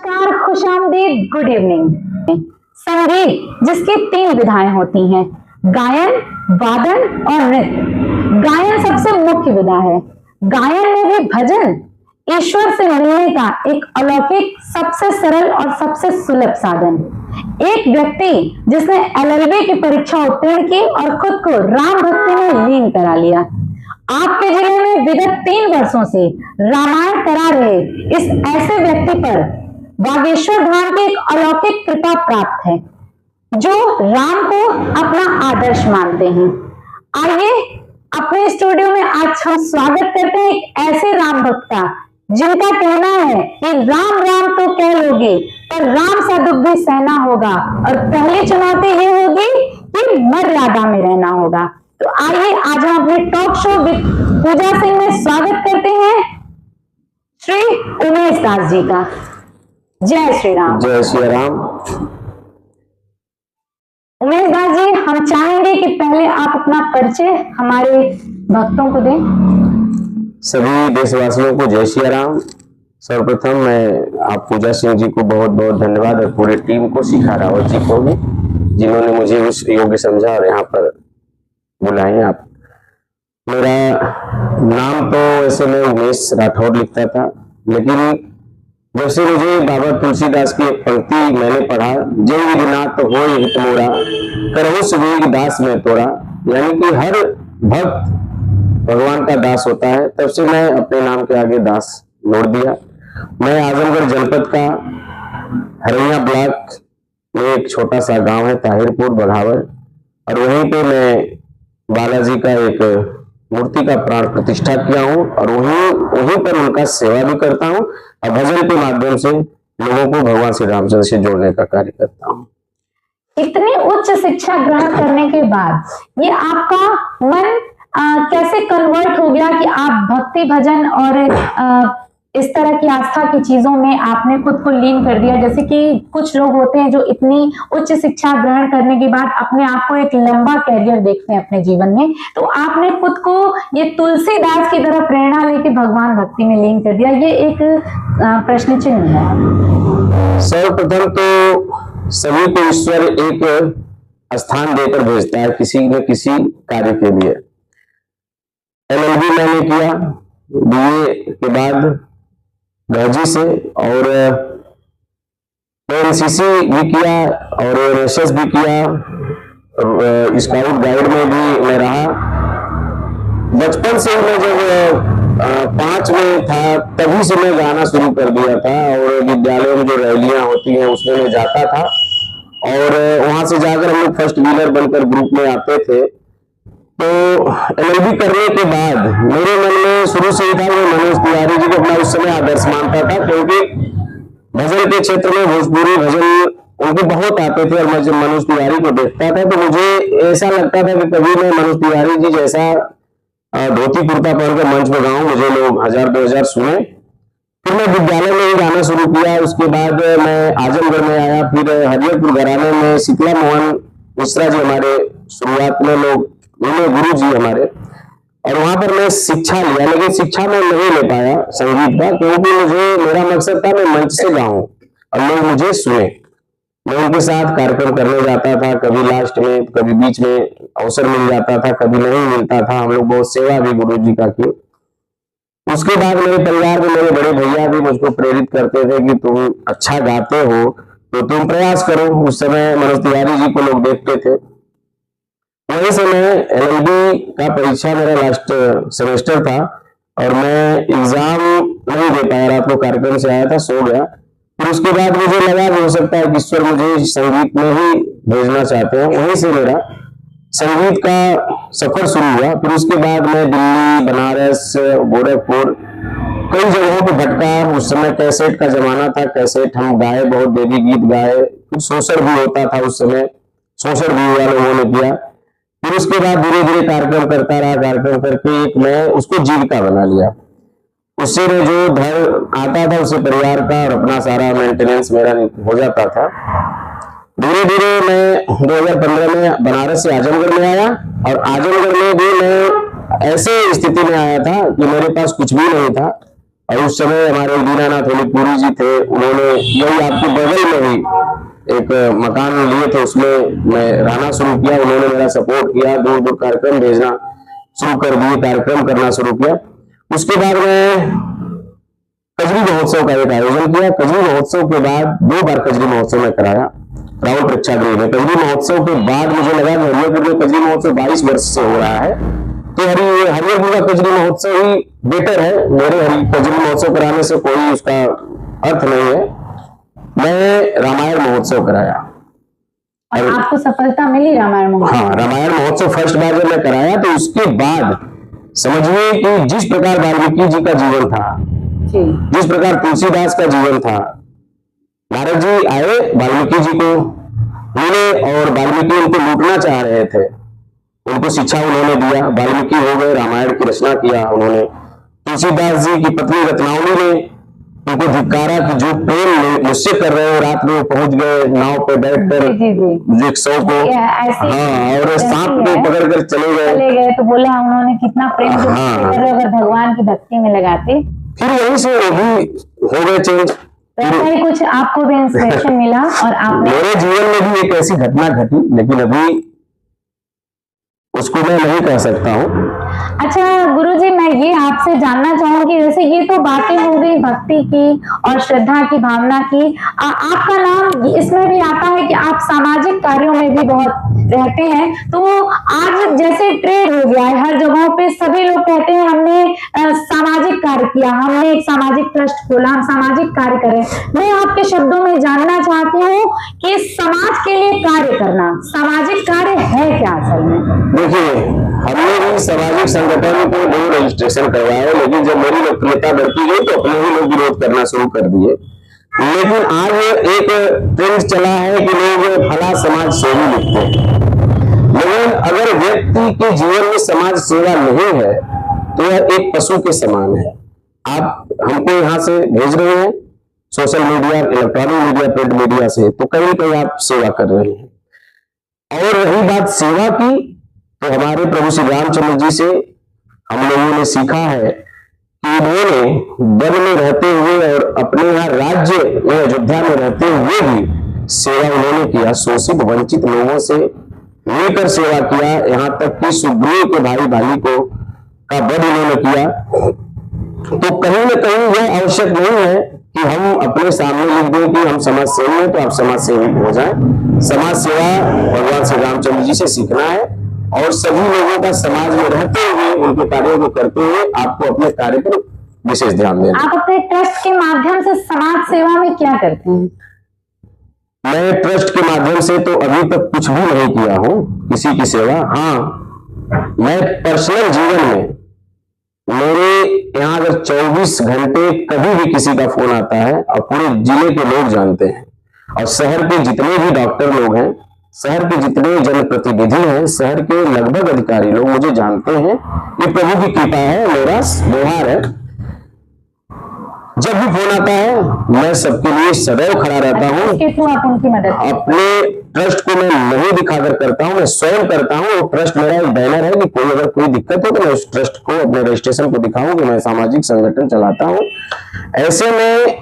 नमस्कार, खुशामदीद, good evening. संगीत जिसकी 3 विधाएं होती हैं, गायन, वादन और नृत्य। गायन सबसे मुख्य विधा है। गायन में भी भजन ईश्वर से मिलने का एक अलौकिक, सबसे सरल और सबसे सुलभ साधन। एक व्यक्ति जिसने LLB की परीक्षा उत्तीर्ण की और खुद को राम भक्ति में लीन करा लिया। आपके जिले में विगत 3 वर्षों से रामायण करा रहे इस ऐसे व्यक्ति पर बागेश्वर धाम की एक अलौकिक कृपा प्राप्त है, जो राम को अपना आदर्श मानते हैं। आइए अपने स्टूडियो में आज हम स्वागत करते हैं एक ऐसे राम भक्ता जिनका कहना है कि राम राम तो कह लोगे पर राम सा दुख भी सहना होगा, और पहली चुनौती ये होगी कि मर्यादा में रहना होगा। तो आइए आज हम अपने टॉक शो विद पूजा सिंह में स्वागत करते हैं श्री उमेश दास जी का। जय श्री राम। जय श्री राम। उमेश दास जी, हम चाहेंगे कि पहले आप अपना परिचय हमारे भक्तों को दें। सभी देशवासियों को जय श्री राम। सर्वप्रथम मैं आप पूजा सिंह जी को बहुत बहुत धन्यवाद और पूरी टीम को, शिखा रावत जी को भी, जिन्होंने मुझे उस योग्य समझा और यहाँ पर बुलाए आप। मेरा नाम तो वैसे मैं उमेश राठौर लिखता था, लेकिन जब से मुझे बाबा तुलसीदास की एक पंक्ति मैंने पढ़ा, जय विधिनाथ हो हित मोरा करहु सुबेग दास में तोरा, यानी कि हर भक्त भगवान का दास होता है, तब से मैं अपने नाम के आगे दास जोड़ दिया। मैं आजमगढ़ जनपद का हरैया ब्लॉक में एक छोटा सा गांव है ताहिरपुर बघावर, और वहीं पे मैं बालाजी का एक मूर्ति का प्राण प्रतिष्ठा किया हूँ, और वहीं पर उनका सेवा भी करता हूँ और भजन के माध्यम से लोगों को भगवान श्री रामचंद्र से जोड़ने का कार्य करता हूँ। इतनी उच्च शिक्षा ग्रहण करने के बाद ये आपका मन कैसे कन्वर्ट हो गया कि आप भक्ति भजन और इस तरह की आस्था की चीजों में आपने खुद को लीन कर दिया? जैसे कि कुछ लोग होते हैं जो इतनी उच्च शिक्षा ग्रहण करने के बाद अपने आप को एक लंबा कैरियर देखते हैं अपने जीवन में, तो आपने खुद को ये तुलसीदास की तरह प्रेरणा लेके भगवान भक्ति में लीन कर दिया। ये एक प्रश्न चिन्ह है। सर्वप्रथम तो सभी को ईश्वर एक स्थान देकर भेजता है किसी न किसी कार्य के लिए। LLB मैंने किया, BA के बाद गाजी से, और NCC भी किया और NSS भी किया, स्काउट गाइड में भी मैं रहा। बचपन से मैं जब 5 में था तभी से मैं गाना शुरू कर दिया था, और विद्यालय में जो रैलियां होती हैं उसमें मैं जाता था, और वहां से जाकर हम लोग फर्स्ट व्हीलर बनकर ग्रुप में आते थे। तो LLB करने के बाद मेरे मन में शुरू से ही था, मैं मनोज तिवारी जी को अपना उस समय आदर्श मानता था, क्योंकि भजन के क्षेत्र में भोजपुरी भजन उनके बहुत आते थे, और मैं जब मनोज तिवारी को देखता था तो मुझे ऐसा लगता था कि कभी मैं मनोज तिवारी जी जैसा धोती कुर्ता पहनकर मंच में गाऊं, मुझे लोग 1000-2000 सुने। फिर मैं विद्यालय में ही गाना शुरू किया। उसके बाद मैं आजमगढ़ में आया, फिर हरियरपुर घराने में शीतला मोहन मिश्रा जी हमारे शुरुआत में लोग मिले, गुरु जी हमारे, और वहां पर मैं शिक्षा लिया, लेकिन शिक्षा में नहीं ले पाया संगीत का, क्योंकि मेरा मकसद था मैं मंच से गाऊं और लोग मुझे सुने। मैं उनके साथ कार्यक्रम करने जाता था, कभी लास्ट में, कभी बीच में अवसर मिल जाता था, कभी नहीं मिलता था। हम लोग बहुत सेवा भी गुरु जी का की। उसके बाद मेरे परिवार में मेरे बड़े भैया भी मुझको प्रेरित करते थे कि तुम अच्छा गाते हो तो तुम प्रयास करो। उस समय मनोज तिवारी जी को लोग देखते थे। वहीं से मैं LLB का परीक्षा, मेरा लास्ट सेमेस्टर था, और मैं एग्जाम नहीं दे पाया, रात को कार्यक्रम से आया था, सो गया। फिर उसके बाद मुझे लगा कि हो सकता है कि ईश्वर मुझे संगीत में ही भेजना चाहते हैं। वहीं से मेरा संगीत का सफर शुरू हुआ। फिर उसके बाद मैं दिल्ली, बनारस, गोरखपुर कई जगहों पर भटका। उस समय कैसेट का जमाना था, कैसेट हम गाए, बहुत देवी गीत गाए, कुछ शोषण भी होता था उस समय, शोषण भी हुआ लोगों ने किया। फिर उसके बाद धीरे धीरे कार्यक्रम करता रहा, कार्यक्रम करके एक मैं उसको जीविका बना लिया। उससे मैं जो धन आता था उससे परिवार का और अपना सारा मेंटेनेंस मेरा हो जाता था। धीरे धीरे मैं 2015 में बनारस से आजमगढ़ में आया, और आजमगढ़ में भी मैं ऐसे स्थिति में आया था कि मेरे पास कुछ भी नहीं था, और उस समय हमारे दीनानाथ होली पुरी जी थे, उन्होंने यही आपके बगल में ही एक मकान लिए थे, उसमें मैं रहना शुरू किया। उन्होंने मेरा सपोर्ट किया, दूर दूर कार्यक्रम भेजना शुरू कर दिए, कार्यक्रम करना शुरू किया। उसके बाद मैं कजरी महोत्सव का एक आयोजन किया। कजरी महोत्सव के बाद 2 बार कजरी महोत्सव में कराया राहुल प्रेक्षागृह में। कजरी महोत्सव के बाद मुझे लगा कि हरियरपुर में कजरी महोत्सव 22 वर्ष से हो रहा है, तो हरियरपुर का कजरी महोत्सव ही बेटर है। मेरे कजरी महोत्सव कराने से कोई उसका अर्थ नहीं है। मैं रामायण महोत्सव कराया और आपको सफलता मिली रामायण महोत्सव? हाँ, रामायण महोत्सव फर्स्ट बार जब मैं कराया तो उसके बाद समझिए कि जिस प्रकार वाल्मीकि जी का जीवन था, जिस प्रकार तुलसीदास का जीवन था, नारद जी आए, वाल्मीकि जी को मिले और वाल्मीकि उनको लूटना चाह रहे थे। उनको शिक्षा उन्होंने दिया, वाल्मीकि हो गए, रामायण की रचना किया उन्होंने। तुलसीदास जी की पत्नी रत्नावली ने उनको धिक्कारा कि जो प्रेम मुझसे कर रहे हो, रात में पहुंच गए नाव पे बैठकर 100 को, हाँ, और सांप को पकड़ कर चले गए। तो बोला उन्होंने कितना प्रेम अगर भगवान की भक्ति में लगाते। फिर वहीं से वो भी हो गए चेंज। ऐसा ही कुछ आपको भी इंस्पिरेशन मिला और आप मेरे जीवन में भी एक ऐसी घटना घटी, लेकिन अभी उसको मैं नहीं कह सकता हूँ। अच्छा गुरुजी, मैं ये आपसे जानना चाहूंगी, जैसे ये तो बातें हो गई भक्ति की और श्रद्धा की, भावना की। आपका नाम इसमें भी आता है कि आप सामाजिक कार्यों में भी बहुत रहते हैं। तो आज जैसे ट्रेंड हो गया है हर जगहों पे, सभी लोग कहते हैं हमने सामाजिक कार्य किया, हमने एक सामाजिक ट्रस्ट खोला, हम सामाजिक कार्य करें। मैं आपके शब्दों में जानना चाहती हूँ कि समाज के लिए कार्य करना सामाजिक कार्य है क्या असल में? देखिए, हमने भी सामाजिक संगठन को 2 रजिस्ट्रेशन करवाए, लेकिन जब मेरी लोकप्रियता बढ़ती गई तो अपने ही लोग विरोध करना शुरू कर दिए। लेकिन आज एक ट्रेंड चला है कि लोग फला समाज सेवी लिखते हैं, लेकिन अगर व्यक्ति के जीवन में समाज सेवा नहीं है तो यह एक पशु के समान है। आप हमको यहाँ से भेज रहे हैं social media, electronic media, print media से, तो कहीं ना कहीं आप सेवा कर रहे हैं। और रही बात सेवा की, तो हमारे प्रभु श्री रामचंद्र जी से हम लोगों ने सीखा है कि उन्होंने वन में रहते हुए और अपने यहाँ राज्य में अयोध्या में रहते हुए भी सेवा उन्होंने किया। शोषित वंचित लोगों से मिलकर सेवा किया, यहाँ तक कि सुग्रीव के भाई भाली को का वध उन्होंने किया। तो कहीं ना कहीं यह आवश्यक नहीं है कि हम अपने सामने लिख दें कि हम समाज सेवी हैं तो आप समाज सेवी हो जाएं। समाज सेवा भगवान श्री रामचंद्र जी से सीखना है और सभी लोगों का समाज में रहते हुए उनके कार्यों को करते हुए आपको अपने कार्य पर विशेष ध्यान देना। आप अपने ट्रस्ट के माध्यम से समाज सेवा में क्या करते हैं? मैं ट्रस्ट के माध्यम से तो अभी तक कुछ भी नहीं किया हूँ किसी की सेवा। हाँ, मैं पर्सनल जीवन में मेरे यहाँ अगर 24 घंटे कभी भी किसी का फोन आता है और पूरे जिले के लोग जानते हैं और शहर के जितने भी डॉक्टर लोग हैं, शहर के जितने जनप्रतिनिधि हैं, शहर के लगभग अधिकारी लोग मुझे जानते हैं। ये प्रभु की कृपा है, मेरा व्यवहार है। जब भी फोन आता है मैं सबके लिए सदैव खड़ा रहता हूँ। अपने ट्रस्ट को मैं नहीं दिखाकर करता हूँ, मैं स्वयं करता हूँ। वो ट्रस्ट मेरा एक बैनर है कि कोई अगर कोई दिक्कत हो तो मैं उस ट्रस्ट को, अपने रजिस्ट्रेशन को दिखाऊं कि मैं सामाजिक संगठन चलाता हूँ। ऐसे में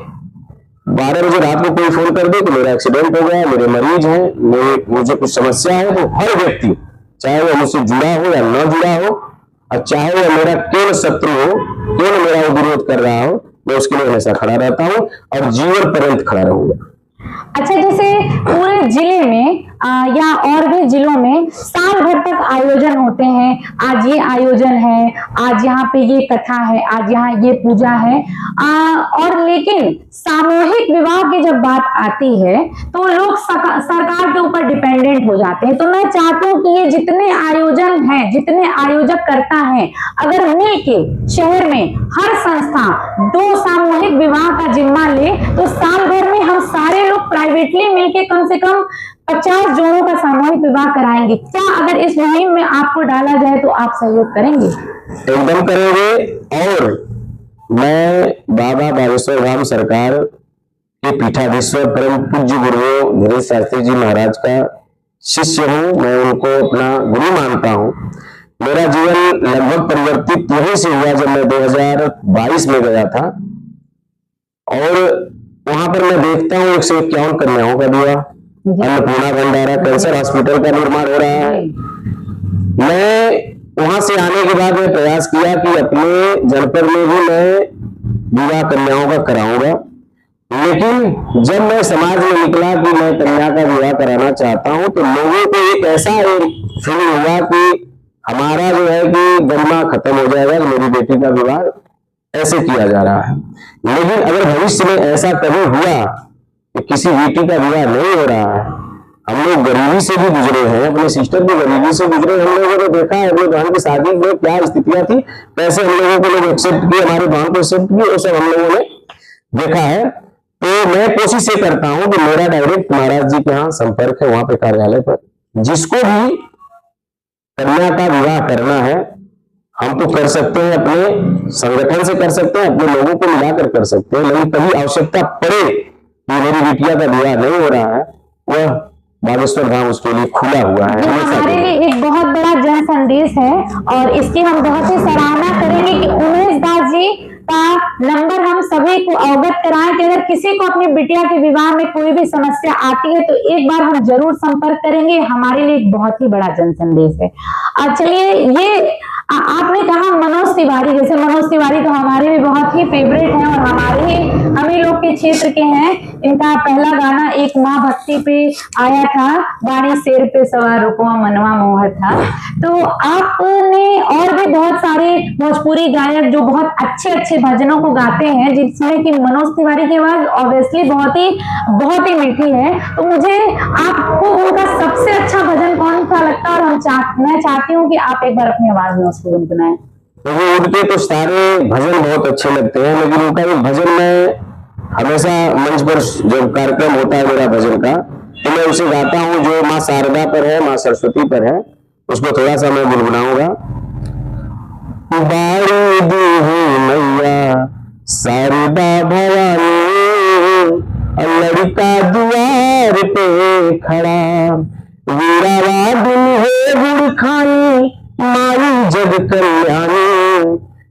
12 बजे रात को कोई फोन कर दे कि मेरा एक्सीडेंट हो गया, मेरे मरीज हैं, मुझे कुछ समस्या है, तो हर व्यक्ति, चाहे वो मुझसे जुड़ा हो या न जुड़ा हो, और चाहे वो मेरा केवल शत्रु हो, केवल मेरा वो विरोध कर रहा हो, मैं उसके लिए हमेशा खड़ा रहता हूँ और जीवन पर्यंत खड़ा रहूंगा। अच्छा, जैसे पूरे जिले में या और भी जिलों में साल भर तक आयोजन होते हैं। आज ये आयोजन है, आज यहाँ पे ये कथा है, आज यहाँ ये पूजा है, और लेकिन सामूहिक विवाह की जब बात आती है तो लोग सरकार के ऊपर डिपेंडेंट हो जाते हैं। तो मैं चाहती हूँ कि ये जितने आयोजन हैं, जितने आयोजक करता है, अगर मिलके शहर में हर संस्था 2 सामूहिक विवाह का जिम्मा ले तो साल भर में हम सारे लोग प्राइवेटली मिलके कम से कम 50 जोड़ों का सामूहिक विवाह कराएंगे। क्या अगर इस मुहिम में आपको डाला जाए तो आप सहयोग करेंगे? एकदम करेंगे। और मैं बाबा बागेश्वर धाम सरकार के पीठाधीश्वर परम पूज्य गुरु धीरेन्द्र शास्त्री जी महाराज का शिष्य हूँ। मैं उनको अपना गुरु मानता हूँ। मेरा जीवन लगभग परिवर्तित यहीं से हुआ जब मैं 2022 में गया था और वहां पर मैं देखता हूँ 151 कन्याओं का विवाह, अन्नपूर्णा भंडारा, कैंसर हॉस्पिटल का निर्माण हो रहा है। मैं वहां से आने के बाद मैं प्रयास किया कि अपने जनपद में भी मैं विवाह कन्याओं का कराऊंगा, लेकिन जब मैं समाज में निकला कि मैं कन्या का विवाह कराना चाहता हूं, तो लोगों को एक ऐसा फीलिंग हुआ कि हमारा जो है कि गरिमा खत्म हो जाएगा, मेरी बेटी का विवाह ऐसे किया जा रहा है। लेकिन अगर भविष्य में ऐसा कभी हुआ कि किसी बेटी का विवाह नहीं हो रहा है, हम लोग गरीबी से भी गुजरे हैं, अपने सिस्टर भी गरीबी से गुजरे, हम लोगों ने देखा है अपने बहन की शादी में क्या स्थितियां थी, कैसे हम लोगों को लोग एक्सेप्ट किए, हमारी बहन को एक्सेप्ट किए, वो सब हम लोगों ने देखा है। तो मैं कोशिश ये करता हूं कि मेरा डायरेक्ट महाराज जी के यहाँ संपर्क है, वहां पे कार्यालय पर, जिसको भी कन्या का विवाह करना है हम तो कर सकते हैं, अपने संगठन से कर सकते हैं, अपने लोगों को मिलाकर कर सकते हैं, लेकिन कभी आवश्यकता पड़े कि मेरी बिटिया का विवाह नहीं हो रहा है, वह बागेश्वर धाम उसके लिए खुला हुआ है। हमारे लिए एक बहुत बड़ा जन संदेश है और इसकी हम बहुत ही सराहना करेंगे कि उमेश दास जी का नंबर हम सभी को अवगत कराएं कि अगर किसी को अपनी बिटिया के विवाह में कोई भी समस्या आती है तो एक बार हम जरूर संपर्क करेंगे। हमारे लिए एक बहुत ही बड़ा जन संदेश है। चलिए, ये आपने कहा मनोज तिवारी, जैसे मनोज तिवारी तो हमारे भी बहुत ही फेवरेट हैं और हमारे ही हम ही लोग के क्षेत्र के हैं। इनका पहला गाना एक माँ भक्ति पे आया था, वाणी शेर पे सवार रुपवा मनवा मोह था। तो आपने और भी बहुत सारे भोजपुरी गायक जो बहुत अच्छे अच्छे भजनों को गाते हैं, जिसमें कि मनोज तिवारी की आवाज ऑब्वियसली बहुत ही मीठी है। तो मुझे आपको उनका सबसे अच्छा भजन कौन सा लगता है, और मैं चाहती हूँ कि आप एक बार अपनी आवाज में उसको गुनगुनाएं। तो उनके तो सारे भजन बहुत अच्छे लगते हैं, लेकिन उनका एक भजन मैं हमेशा मंच पर जब कार्यक्रम होता है मेरा भजन का, तो मैं उसे गाता हूँ जो माँ शारदा पर है, माँ सरस्वती पर है, उसको थोड़ा सा मैं गुनगुनाऊंगा। बाड़ी दी मैया शारदा भवानी, लड़का द्वार पे खड़ा, वीरावा दुल्हे गुड़ खानी, माई जग कल्याणी,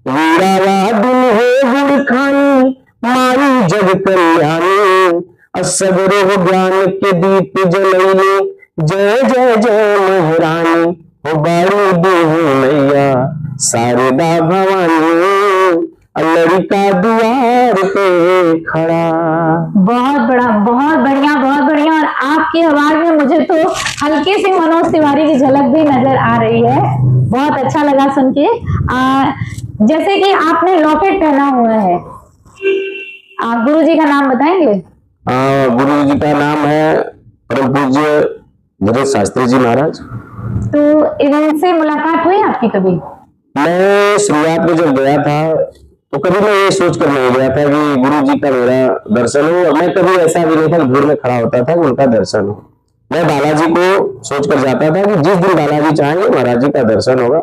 वीरावा दुल्हे गुड़ खानी, माई जग कल्याणी, असगरो ज्ञान के दीप जलैली, जय जय जय महारानी, हो बाड़ी दी मैया शारदा भवानी, लड़का द्वार पे खड़ा। बहुत बड़ा, बहुत बढ़िया, बहुत बढ़िया। और आपकी आवाज में मुझे तो हल्की सी मनोज तिवारी की झलक भी नजर आ रही है। बहुत अच्छा लगा सुन के। जैसे कि आपने लॉकेट पहना हुआ है, गुरु जी का नाम बताएंगे? गुरु जी का नाम है परम पूज्य भरत शास्त्री जी महाराज। तो इनसे मुलाकात हुई आपकी कभी? मैं शुरुआत में जब गया था तो कभी मैं ये सोच कर नहीं गया था कि गुरु जी का मेरा दर्शन हो, और मैं कभी ऐसा भी नहीं था भीड़ में खड़ा होता था कि उनका दर्शन हो। मैं बालाजी को सोच कर जाता था कि जिस दिन बालाजी चाहेंगे महाराज जी का दर्शन होगा।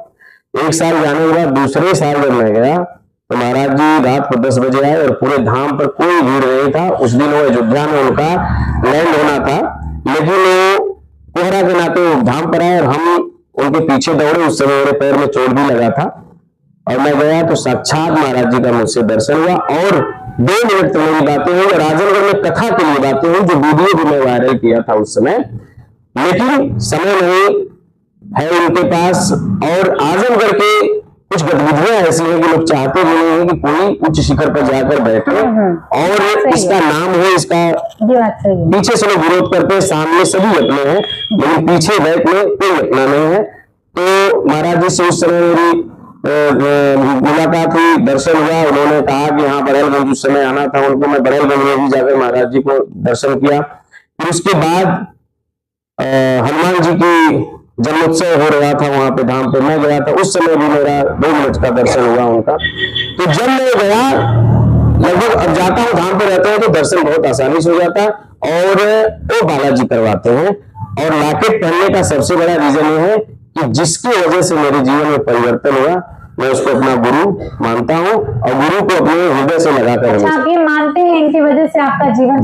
एक साल जाने के बाद दूसरे साल जब मैं गया तो महाराज जी रात को 10 बजे आए और पूरे धाम पर कोई भीड़ नहीं था। उस दिन वो अयोध्या में उनका लैंड होना था, लेकिन वो कोहरा के नाते धाम पर आए और हम उनके पीछे दौड़े। उस समय मेरे पैर में चोट भी लगा था और मैं गया तो साक्षात महाराज जी का मुझसे दर्शन हुआ और 2 मिनट तक मेरी बातें हुई और आजमगढ़ में कथा के लिए बातें हुई, जो वीडियो भी मैं वायरल किया था उस समय। लेकिन समय नहीं है उनके पास, और आजमगढ़ के कुछ गतिविधियां ऐसी हैं कि लोग चाहते भी नहीं है कि कोई उच्च शिखर पर जाकर बैठे और इसका नाम हो, इसका पीछे से लोग विरोध करते हैं, सामने सभी अपने हैं लेकिन पीछे बैठ में कोई अपना नहीं है। तो महाराज जी से उस समय मेरी मुलाकात हुई, दर्शन हुआ। उन्होंने कहा कि हाँ बड़ेलगंज उस समय आना था उनको, मैं बड़ेलगंज में भी जाकर महाराज जी को दर्शन किया। फिर उसके बाद हनुमान जी की जन्मोत्सव हो रहा था वहां पे धाम पे, मैं गया था, उस समय भी मेरा 2 मिनट का दर्शन हुआ उनका। तो जब मैं गया, लगभग अब जाता हूँ धाम पे रहते हैं तो दर्शन बहुत आसानी से हो जाता है और वो बालाजी करवाते हैं। और लॉकेट पहनने का सबसे बड़ा रीजन ये है कि जिसकी वजह से मेरे जीवन में परिवर्तन हुआ, मैं उसको अपना गुरु मानता हूँ और गुरु को अपने हृदय से लगाकर। अच्छा, आप ये मानते हैं इनकी वजह से आपका जीवन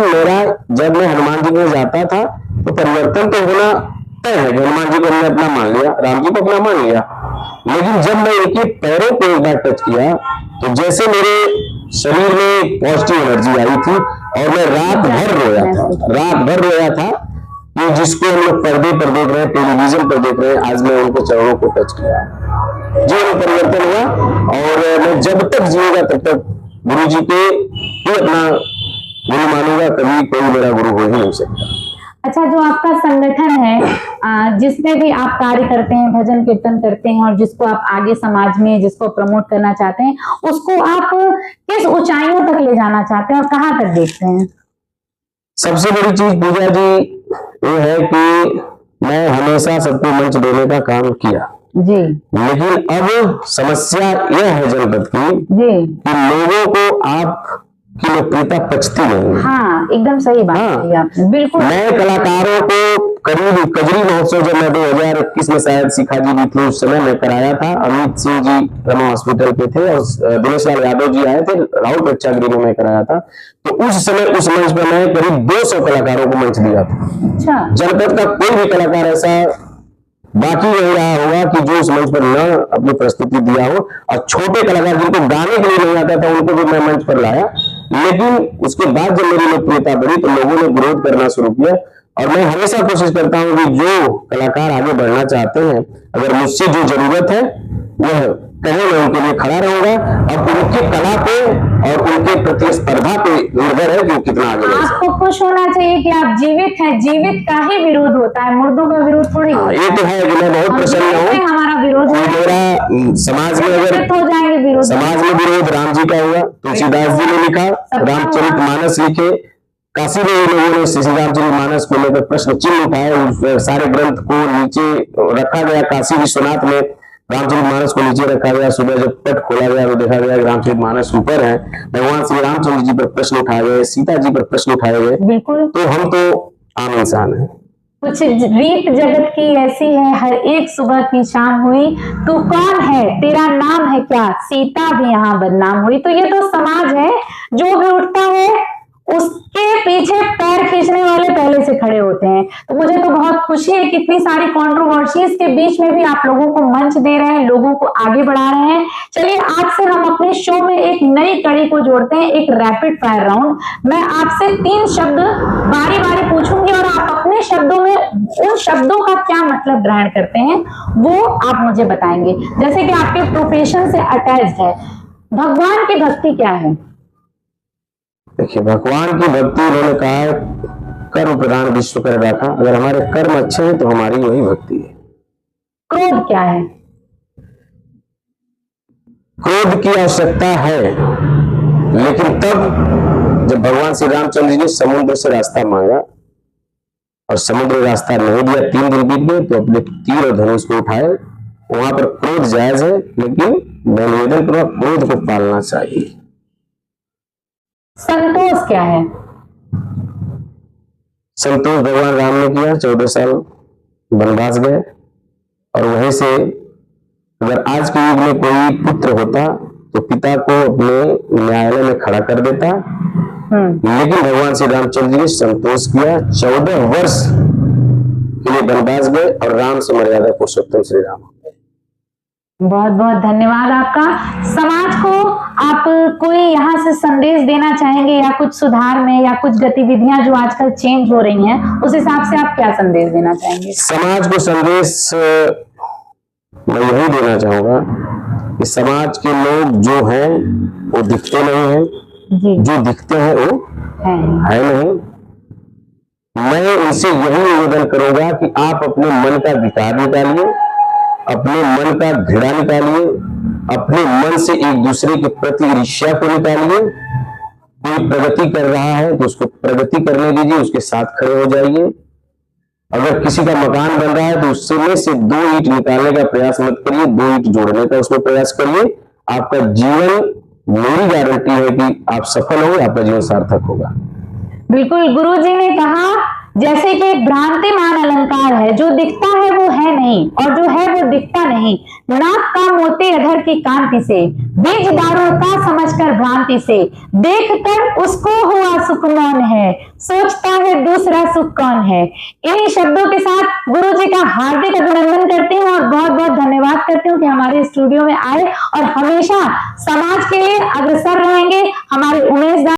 मेरा, जब मैं हनुमान जी में जाता था तो परिवर्तन तो होना तय है। हनुमान जी को हमने अपना मान लिया, राम जी को अपना मान लिया, लेकिन जब मैं इनके पैरों को एक बार टच किया तो जैसे मेरे शरीर में पॉजिटिव एनर्जी आई थी और मैं रात भर रोया था कि जिसको हम लोग पर्दे पर देख रहे हैं, टेलीविजन पर देख रहे हैं, आज मैं उनके चरणों को टच किया, जीवन परिवर्तन हुआ। और मैं जब तक जिएगा तब तक गुरु जी के ही अपना गुरु मानूंगा, कभी कोई मेरा गुरु हो ही नहीं सकता। अच्छा, जो आपका संगठन है जिसमें भी आप कार्य करते हैं, भजन कीर्तन करते हैं, और जिसको आप आगे समाज में जिसको प्रमोट करना चाहते हैं, उसको आप किस ऊंचाइयों तक ले जाना चाहते हैं और कहाँ तक देखते हैं? सबसे बड़ी चीज पूजा जी ये है कि मैं हमेशा सबको मंच देने का काम किया जी, लेकिन अब समस्या यह है जनपद की जी कि लोगों को आप की लोकप्रियता पचती नहीं। हाँ, एकदम सही बात कही आपने, बिल्कुल। नए कलाकारों को करीब कजरी महोत्सव जब मैं 2021 में शायद शिखा जी भी थी उस समय मैं कराया था, अमित सिंह जी रमा हॉस्पिटल पे थे और दिनेश लाल यादव जी आए थे, राहुल प्रेक्षागृह में मैं कराया था। तो उस समय उस मंच पर मैं करीब 200 कलाकारों को मंच दिया था। अच्छा, जनपद का कोई भी कलाकार ऐसा बाकी नहीं रहा होगा कि जो उस मंच पर न अपनी प्रस्तुति दिया हो, और छोटे कलाकार जिनको गाने के लिए नहीं आता था उनको भी मैं मंच पर लाया। लेकिन उसके बाद जब मेरी लोकप्रियता बढ़ी तो लोगों ने विरोध करना शुरू किया, और मैं हमेशा कोशिश करता हूं कि जो कलाकार आगे बढ़ना चाहते हैं, अगर मुझसे जो जरूरत है वह कहे, मैं उनके लिए खड़ा रहूंगा। अब उनकी कला पे और उनके प्रतिस्पर्धा पे निर्भर है कि वो कितना आगे बढ़ सकते हैं। आपको खुश होना चाहिए कि आप जीवित हैं, जीवित का ही विरोध होता है, मुर्दों का विरोध थोड़ी होता है। ये तो है कि मैं बहुत प्रसन्न हूँ, हमारा विरोध मेरा समाज में अगर हो जाएंगे विरोध, समाज में विरोध राम जी का हुआ, तुलसीदास जी ने लिखा, रामचरितमानस लिखे, काशी में लोगों ने श्री रामचरितमानस को लेकर प्रश्न चिन्ह उठाए, सारे ग्रंथ को नीचे रखा गया। काशी विश्वनाथ में रामचरितमानस को नीचे रखा गया, सुबह जब पट खोला गया तो देखा गया कि रामचरितमानस ऊपर है। भगवान श्री रामचंद्र जी पर प्रश्न उठाए गए, सीता जी पर प्रश्न उठाए गए। बिल्कुल, तो हम तो आम इंसान हैं। कुछ रीत जगत की ऐसी है, हर एक सुबह की शाम हुई, तू कौन है, तेरा नाम है क्या, सीता भी यहाँ बदनाम हुई। तो ये तो समाज है, जो भी उठता है उसके पीछे पैर खींचने वाले पहले से खड़े होते हैं। तो मुझे तो बहुत खुशी है कि इतनी सारी कंट्रोवर्सीज के बीच में भी आप लोगों को मंच दे रहे हैं, लोगों को आगे बढ़ा रहे हैं। चलिए, आज से हम अपने शो में एक नई कड़ी को जोड़ते हैं, एक रैपिड फायर राउंड। मैं आपसे 3 शब्द बारी बारी पूछूंगी और आप अपने शब्दों में उन शब्दों का क्या मतलब ग्रहण करते हैं वो आप मुझे बताएंगे, जैसे कि आपके प्रोफेशन से अटैच्ड है। भगवान की भक्ति क्या है? देखिए, भगवान की भक्ति उन्होंने कहा है, कर्म प्रधान विश्व कर रखा, अगर हमारे कर्म अच्छे हैं तो हमारी वही भक्ति है। क्रोध क्या है? क्रोध की आवश्यकता है, लेकिन तब जब भगवान श्री रामचंद्र जी ने समुद्र से रास्ता मांगा और समुद्र रास्ता नहीं दिया, 3 दिन बीत गए, तो अपने तीर और धनुष को उठाए। वहां पर क्रोध जायज है, लेकिन निवेदन पूर्वक क्रोध को पालना चाहिए। संतोष क्या है? संतोष भगवान राम ने किया, 14 साल वनवास गए, और वहीं से अगर आज के युग में कोई पुत्र होता तो पिता को अपने न्यायालय में खड़ा कर देता, लेकिन भगवान श्री रामचंद्र जी ने संतोष किया, 14 वर्ष के लिए वनवास गए और राम से मर्यादा पुरुषोत्तम श्री राम। बहुत बहुत धन्यवाद आपका। समाज को आप कोई यहाँ से संदेश देना चाहेंगे, या कुछ सुधार में, या कुछ गतिविधियां जो आजकल चेंज हो रही हैं, उस हिसाब से आप क्या संदेश देना चाहेंगे? समाज को संदेश मैं यही देना चाहूंगा कि समाज के लोग जो हैं वो दिखते नहीं हैं, जो दिखते हैं वो है नहीं। मैं उनसे यही निवेदन करूंगा कि आप अपने मन का विकार निकालिए, अपने मन का घृणा निकालिए, अपने मन से एक दूसरे के प्रति ईर्ष्या को निकालिए। कोई प्रगति कर रहा है तो उसको प्रगति करने दीजिए, उसके साथ खड़े हो जाइए। अगर किसी का मकान बन रहा है तो उसमें से 2 ईंट निकालने का प्रयास मत करिए, 2 ईंट जोड़ने का उसमें प्रयास करिए। आपका जीवन, मेरी गारंटी है कि आप सफल होंगे, आपका जीवन सार्थक होगा। बिल्कुल, गुरु जी ने कहा जैसे कि एक भ्रांतिमान अलंकार है, जो दिखता है वो है नहीं और जो है वो दिखता नहीं। नाक का मोती अधर की कांति से, बीज दारू का समझकर भ्रांति से, देखकर उसको हुआ सुख मौन है, सोचता है दूसरा सुख कौन है। इन्हीं शब्दों के साथ गुरु जी का हार्दिक अभिनंदन करती हूँ और बहुत बहुत धन्यवाद करती हूँ कि हमारे स्टूडियो में आए और हमेशा समाज के लिए अग्रसर रहेंगे। हमारे उमेश